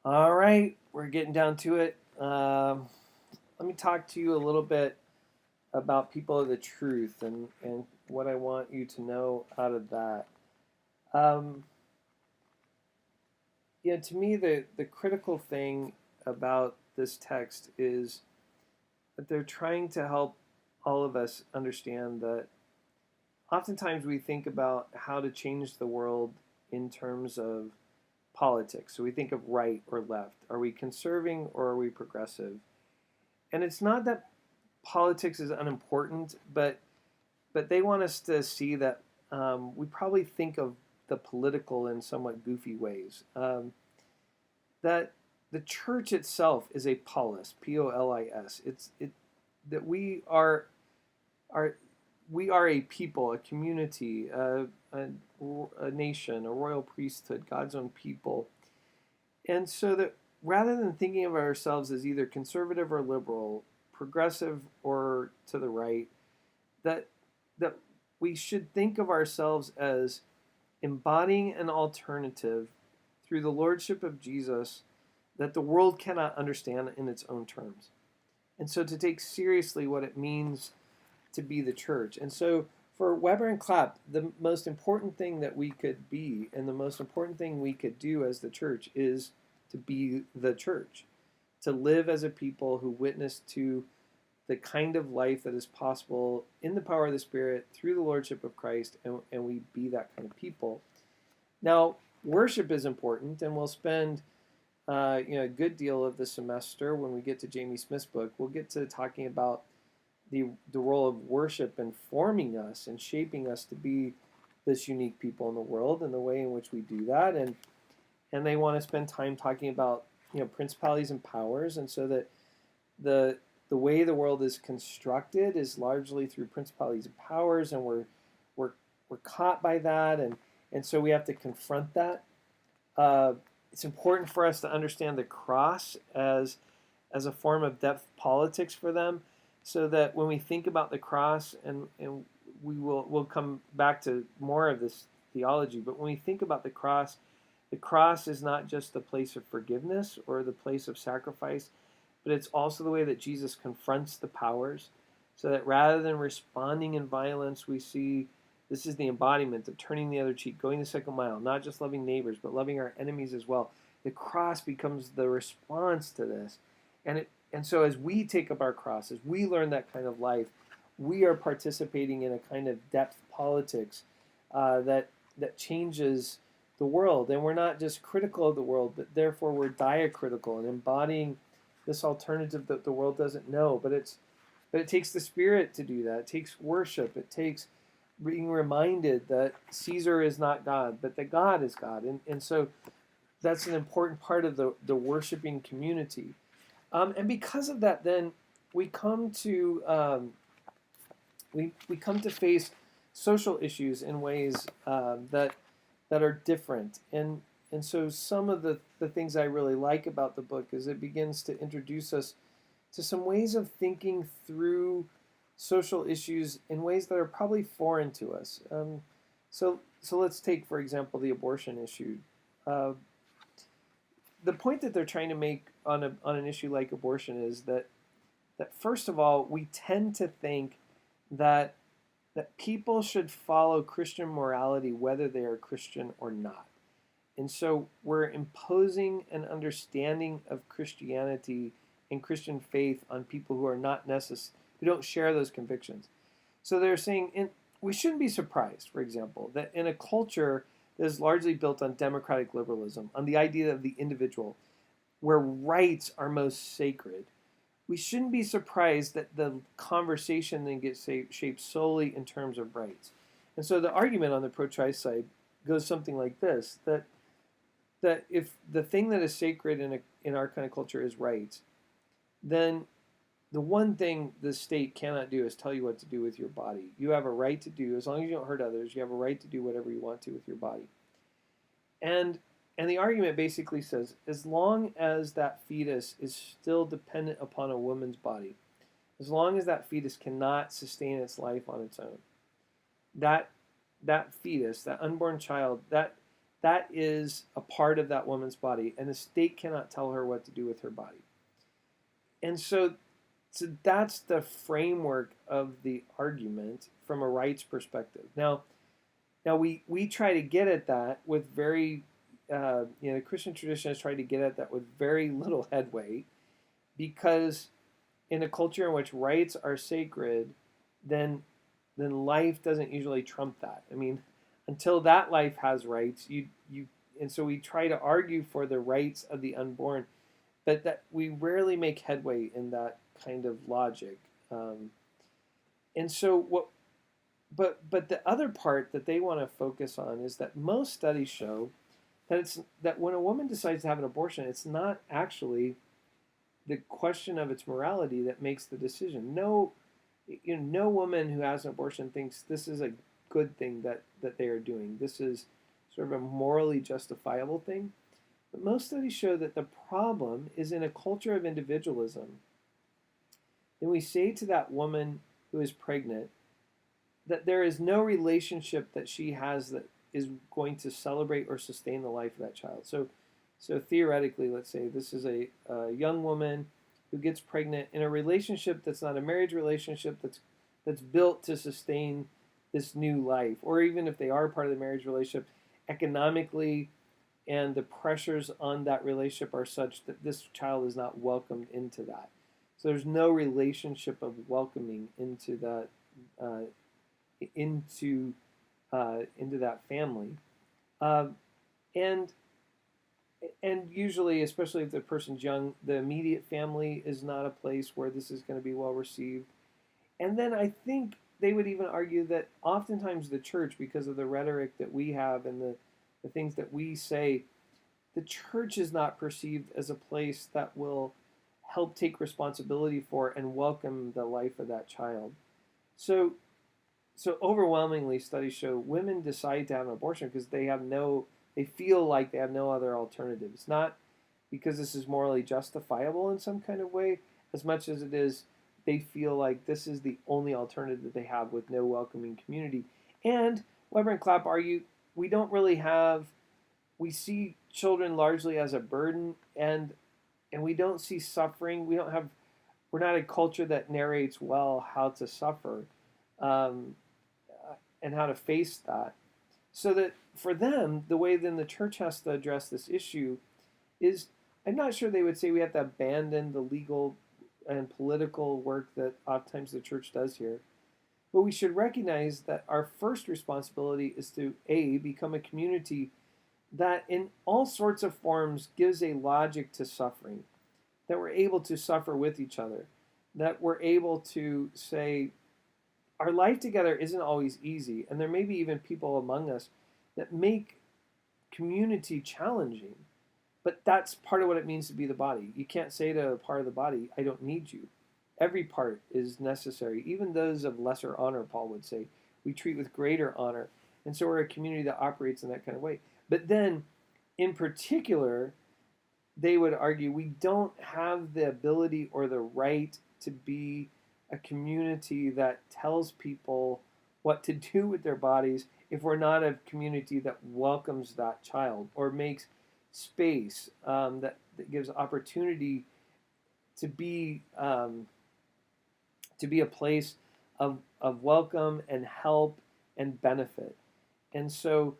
All right, we're getting down to it. Let me talk to you a little bit about people of the truth and what I want you to know out of that. Um, to me, the critical thing about this text is that they're trying to help all of us understand that oftentimes we think about how to change the world in terms of politics. So we think of right or left. Are we conserving or are we progressive? And it's not that politics is unimportant, but they want us to see that we probably think of the political in somewhat goofy ways. That the church itself is a polis, Polis. It that are we are a people, a community, a nation, a royal priesthood, God's own people, and so that rather than thinking of ourselves as either conservative or liberal, progressive or to the right, that that we should think of ourselves as embodying an alternative through the lordship of Jesus that the world cannot understand in its own terms. And so to take seriously what it means to be the church. And so for Weber and Clapp, the most important thing that we could be and the most important thing we could do as the church is to be the church, to live as a people who witness to the kind of life that is possible in the power of the Spirit through the Lordship of Christ, and we be that kind of people. Now, worship is important, and we'll spend a good deal of the semester when we get to Jamie Smith's book. We'll get to talking about the role of worship in forming us and shaping us to be this unique people in the world and the way in which we do that. And they want to spend time talking about principalities and powers, and so that the the way the world is constructed is largely through principalities and powers, and we're we're caught by that, and so we have to confront that. It's important for us to understand the cross as a form of depth politics for them, so that when we think about the cross, and we'll come back to more of this theology, but when we think about the cross is not just the place of forgiveness or the place of sacrifice, but it's also the way that Jesus confronts the powers, so that rather than responding in violence, we see this is the embodiment of turning the other cheek, going the second mile, not just loving neighbors, but loving our enemies as well. The cross becomes the response to this. And so as we take up our cross, as we learn that kind of life, we are participating in a kind of depth politics that changes the world. And we're not just critical of the world, but therefore we're diacritical and embodying this alternative that the world doesn't know. But it takes the Spirit to do that. It takes worship. It takes being reminded that Caesar is not God, but that God is God. And so that's an important part of the worshiping community. And because of that, then we come to we come to face social issues in ways that are different. And so some of the things I really like about the book is it begins to introduce us to some ways of thinking through social issues in ways that are probably foreign to us. So let's take, for example, the abortion issue. Uh, the point that they're trying to make on an issue like abortion is that first of all, we tend to think that that people should follow Christian morality whether they are Christian or not. And so we're imposing an understanding of Christianity and Christian faith on people who are not who don't share those convictions. So they're saying we shouldn't be surprised, for example, that in a culture that is largely built on democratic liberalism, on the idea of the individual, where rights are most sacred, we shouldn't be surprised that the conversation then gets shaped solely in terms of rights. And so the argument on the pro-choice side goes something like this: that if the thing that is sacred in our kind of culture is rights, then the one thing the state cannot do is tell you what to do with your body. You have a right to do, as long as you don't hurt others, you have a right to do whatever you want to with your body. And and the argument basically says as long as that fetus is still dependent upon a woman's body, as long as that fetus cannot sustain its life on its own, that that fetus, that unborn child, that is a part of that woman's body, and the state cannot tell her what to do with her body. And so that's the framework of the argument from a rights perspective. Now we try to get at that with very, the Christian tradition has tried to get at that with very little headway, because in a culture in which rights are sacred, then life doesn't usually trump that. I mean, until that life has rights, and so we try to argue for the rights of the unborn, but that we rarely make headway in that kind of logic. And so what? But the other part that they want to focus on is that most studies show that when a woman decides to have an abortion, it's not actually the question of its morality that makes the decision. No woman who has an abortion thinks this is a good thing that they are doing. This is sort of a morally justifiable thing. But most studies show that the problem is in a culture of individualism. Then we say to that woman who is pregnant that there is no relationship that she has that is going to celebrate or sustain the life of that child. So theoretically, let's say this is a young woman who gets pregnant in a relationship that's not a marriage relationship that's built to sustain this new life. Or even if they are part of the marriage relationship, economically and the pressures on that relationship are such that this child is not welcomed into that. So there's no relationship of welcoming into that into that family, and usually, especially if the person's young, the immediate family is not a place where this is going to be well received. And then I think they would even argue that oftentimes the church, because of the rhetoric that we have and the things that we say, the church is not perceived as a place that will help take responsibility for and welcome the life of that child. So overwhelmingly, studies show women decide to have an abortion because they feel like they have no other alternative. It's not because this is morally justifiable in some kind of way, as much as it is they feel like this is the only alternative that they have with no welcoming community. And Weber and Clapp argue we see children largely as a burden, and we don't see suffering. We're not a culture that narrates well how to suffer. And how to face that. So that for them, the way then the church has to address this issue is, I'm not sure they would say we have to abandon the legal and political work that oftentimes the church does here. But we should recognize that our first responsibility is to, become a community that in all sorts of forms gives a logic to suffering, that we're able to suffer with each other, that we're able to say, our life together isn't always easy, and there may be even people among us that make community challenging, but that's part of what it means to be the body. You can't say to a part of the body, I don't need you. Every part is necessary, even those of lesser honor, Paul would say. We treat with greater honor, and so we're a community that operates in that kind of way. But then, in particular, they would argue we don't have the ability or the right to be a community that tells people what to do with their bodies if we're not a community that welcomes that child or makes space that gives opportunity to be a place of welcome and help and benefit. And so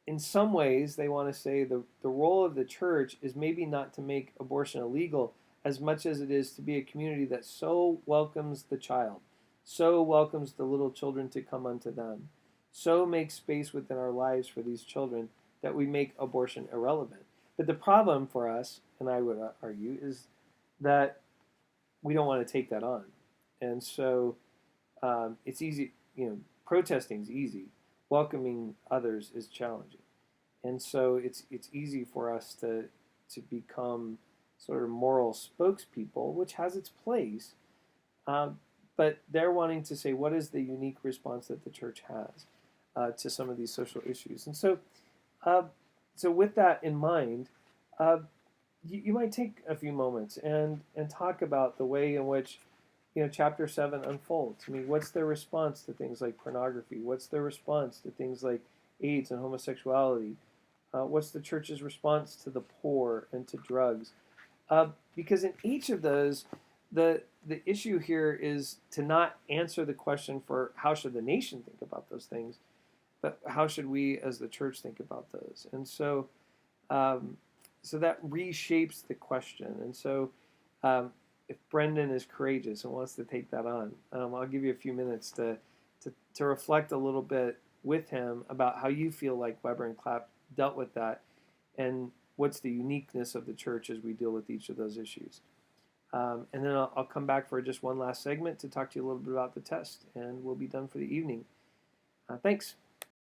in some ways they want to say the role of the church is maybe not to make abortion illegal as much as it is to be a community that so welcomes the child, so welcomes the little children to come unto them, so makes space within our lives for these children that we make abortion irrelevant. But the problem for us, and I would argue, is that we don't want to take that on. And so it's easy, protesting is easy. Welcoming others is challenging. And so it's easy for us to become sort of moral spokespeople, which has its place, but they're wanting to say, what is the unique response that the church has to some of these social issues? And so with that in mind, you might take a few moments and talk about the way in which chapter 7 unfolds. I mean, what's their response to things like pornography? What's their response to things like AIDS and homosexuality? What's the church's response to the poor and to drugs? Because in each of those, the issue here is to not answer the question for how should the nation think about those things, but how should we as the church think about those? And so, so that reshapes the question. And so, if Brendan is courageous and wants to take that on, I'll give you a few minutes to reflect a little bit with him about how you feel like Weber and Clapp dealt with that, and what's the uniqueness of the church as we deal with each of those issues. And then I'll come back for just one last segment to talk to you a little bit about the test, and we'll be done for the evening. Thanks.